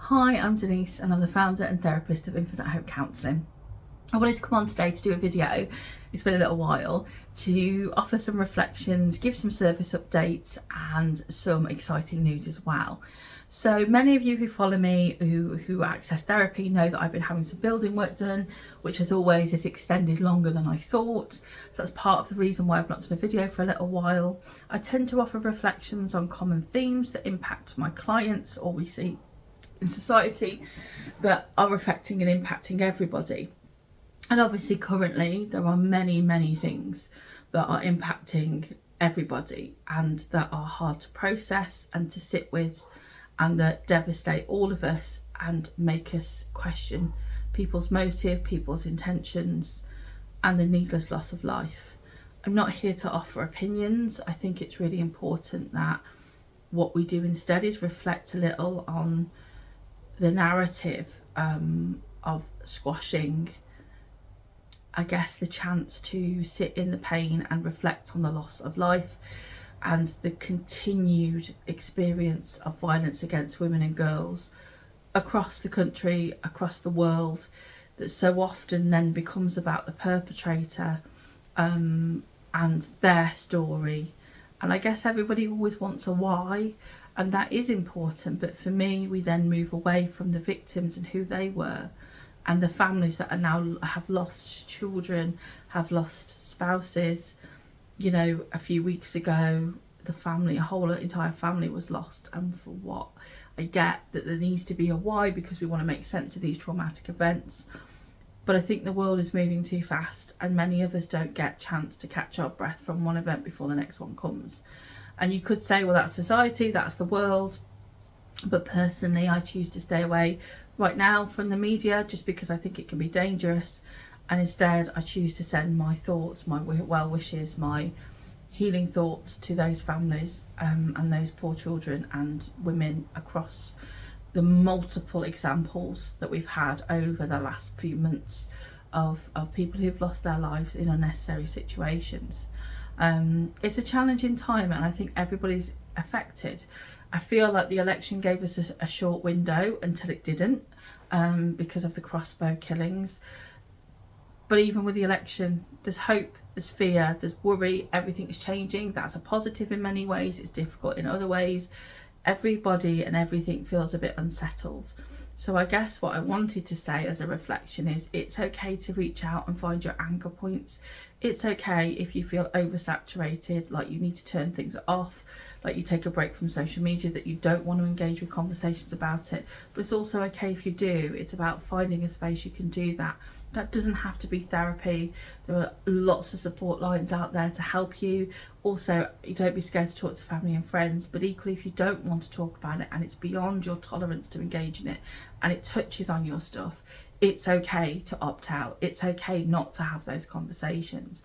Hi, I'm Denise and I'm the founder and therapist of Infinite Hope Counselling. I wanted to come on today to do a video, it's been a little while, to offer some reflections, give some service updates and some exciting news as well. So many of you who follow me, who access therapy, know that I've been having some building work done, which as always is extended longer than I thought. So that's part of the reason why I've not done a video for a little while. I tend to offer reflections on common themes that impact my clients or we see in society that are affecting and impacting everybody. And obviously currently there are many things that are impacting everybody and that are hard to process and to sit with and that devastate all of us and make us question people's motive, people's intentions and the needless loss of life. I'm not here to offer opinions. I think it's really important that what we do instead is reflect a little on the narrative of squashing, I guess, the chance to sit in the pain and reflect on the loss of life and the continued experience of violence against women and girls across the country, across the world, that so often then becomes about the perpetrator and their story. And I guess everybody always wants a why, and that is important, but for me we then move away from the victims and who they were and the families that are now have lost children, have lost spouses. You know, a few weeks ago the family, a whole entire family was lost, and for what? I get that there needs to be a why because we want to make sense of these traumatic events, but I think the world is moving too fast and many of us don't get a chance to catch our breath from one event before the next one comes. And you could say, well, that's society, that's the world, but personally I choose to stay away right now from the media just because I think it can be dangerous, and instead I choose to send my thoughts, my well wishes, my healing thoughts to those families and those poor children and women across the multiple examples that we've had over the last few months of people who've lost their lives in unnecessary situations. It's a challenging time and I think everybody's affected. I feel like the election gave us a short window until it didn't, because of the crossbow killings. But even with the election, there's hope, there's fear, there's worry, everything's changing. That's a positive in many ways, it's difficult in other ways. Everybody and everything feels a bit unsettled. So I guess what I wanted to say as a reflection is it's okay to reach out and find your anchor points. It's okay if you feel oversaturated, like you need to turn things off, like you take a break from social media, that you don't want to engage with conversations about it. But it's also okay if you do. It's about finding a space you can do that. That doesn't have to be therapy. There are lots of support lines out there to help you. Also, don't be scared to talk to family and friends, but equally if you don't want to talk about it and it's beyond your tolerance to engage in it and it touches on your stuff, it's okay to opt out. It's okay not to have those conversations.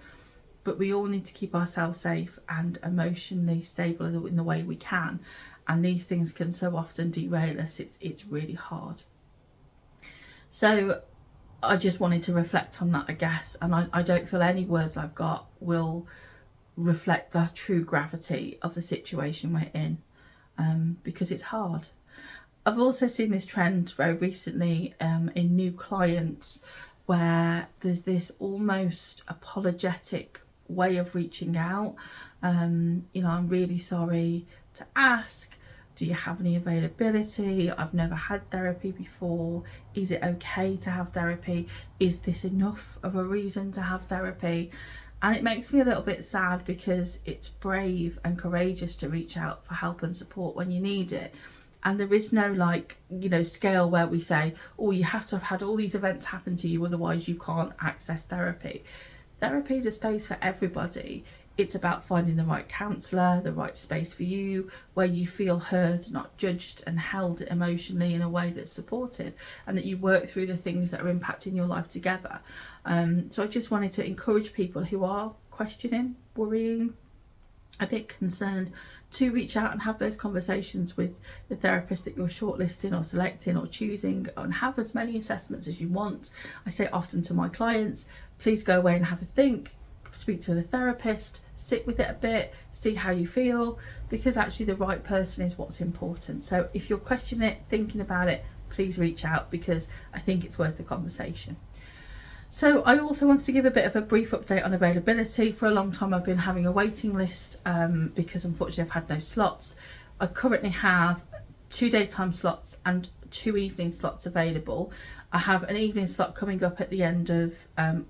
But we all need to keep ourselves safe and emotionally stable in the way we can. And these things can so often derail us. It's really hard. So I just wanted to reflect on that, I guess, and I don't feel any words I've got will reflect the true gravity of the situation we're in, because it's hard. I've also seen this trend very recently in new clients where there's this almost apologetic way of reaching out. You know, I'm really sorry to ask, do you have any availability? I've never had therapy before. Is it okay to have therapy? Is this enough of a reason to have therapy? And it makes me a little bit sad because it's brave and courageous to reach out for help and support when you need it. And there is no, like, you know, scale where we say, oh, you have to have had all these events happen to you, otherwise you can't access therapy. Therapy is a space for everybody. It's about finding the right counsellor, the right space for you, where you feel heard, not judged, and held emotionally in a way that's supportive, and that you work through the things that are impacting your life together. So I just wanted to encourage people who are questioning, worrying, a bit concerned, to reach out and have those conversations with the therapist that you're shortlisting or selecting or choosing, and have as many assessments as you want. I say often to my clients, please go away and have a think, speak to the therapist, sit with it a bit, see how you feel, because actually the right person is what's important. So if you're questioning it, thinking about it, please reach out, because I think it's worth the conversation. So I also wanted to give a bit of a brief update on availability. For a long time I've been having a waiting list because unfortunately I've had no slots. I currently have 2 daytime slots and 2 evening slots available. I have an evening slot coming up at the end of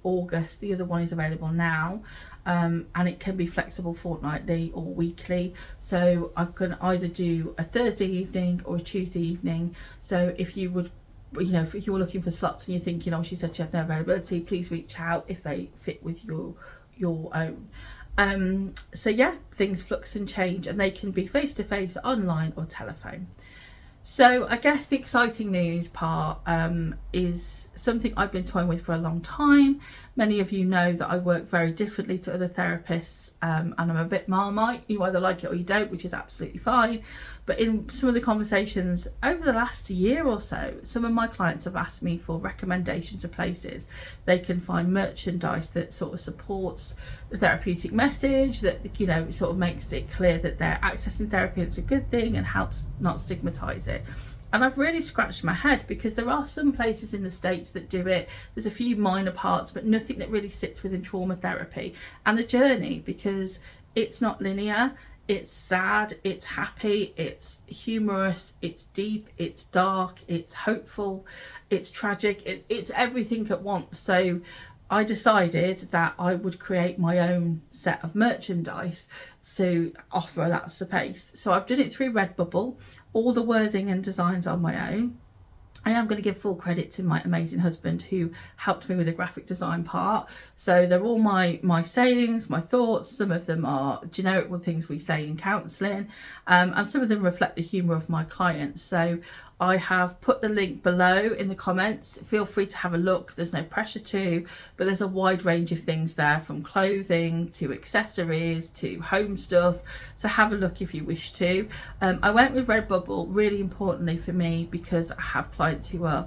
August. The other one is available now, and it can be flexible fortnightly or weekly. So I can either do a Thursday evening or a Tuesday evening. So if you would, you know, if you're looking for slots and you're thinking, oh, she said she had no availability, please reach out if they fit with your own. So yeah, things flux and change, and they can be face to face, online or telephone. So I guess the exciting news part is something I've been toying with for a long time. Many of you know that I work very differently to other therapists, and I'm a bit Marmite. You either like it or you don't, which is absolutely fine. But in some of the conversations over the last year or so, some of my clients have asked me for recommendations of places they can find merchandise that sort of supports the therapeutic message, that, you know, sort of makes it clear that they're accessing therapy, it's a good thing, and helps not stigmatise it. And I've really scratched my head, because there are some places in the States that do it. There's a few minor parts, but nothing that really sits within trauma therapy and the journey, because it's not linear. It's sad, it's happy, it's humorous, it's deep, it's dark, it's hopeful, it's tragic, it's everything at once. So I decided that I would create my own set of merchandise to offer that space. So I've done it through Redbubble. All the wording and designs are my own. I am going to give full credit to my amazing husband who helped me with the graphic design part. So they're all my sayings, my thoughts. Some of them are generic with things we say in counselling, and some of them reflect the humour of my clients. So I have put the link below in the comments. Feel free to have a look. There's no pressure to, but there's a wide range of things there, from clothing to accessories to home stuff. So have a look if you wish to. I went with Redbubble really importantly for me because I have clients who are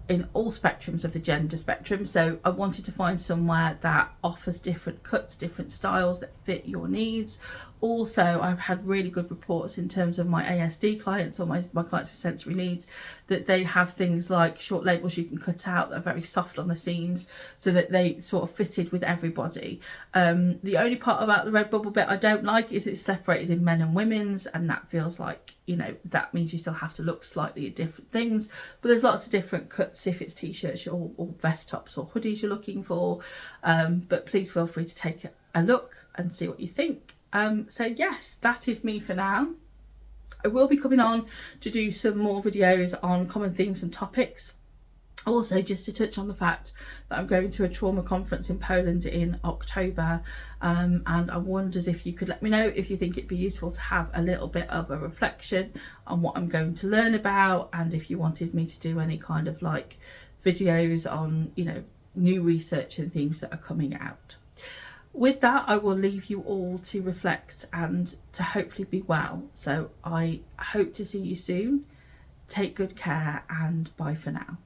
in all spectrums of the gender spectrum. So I wanted to find somewhere that offers different cuts, different styles that fit your needs. Also, I've had really good reports in terms of my ASD clients, or my clients with sensory needs, that they have things like short labels you can cut out that are very soft on the seams, so that they sort of fitted with everybody. The only part about the Redbubble bit I don't like is it's separated in men and women's, and that feels like, you know, that means you still have to look slightly at different things. But there's lots of different cuts if it's t-shirts or vest tops or hoodies you're looking for. But please feel free to take a look and see what you think. So yes, that is me for now. I will be coming on to do some more videos on common themes and topics. Also, just to touch on the fact that I'm going to a trauma conference in Poland in October, and I wondered if you could let me know if you think it'd be useful to have a little bit of a reflection on what I'm going to learn about, and if you wanted me to do any kind of like videos on, you know, new research and themes that are coming out. With that, I will leave you all to reflect and to hopefully be well. So I hope to see you soon. Take good care, and bye for now.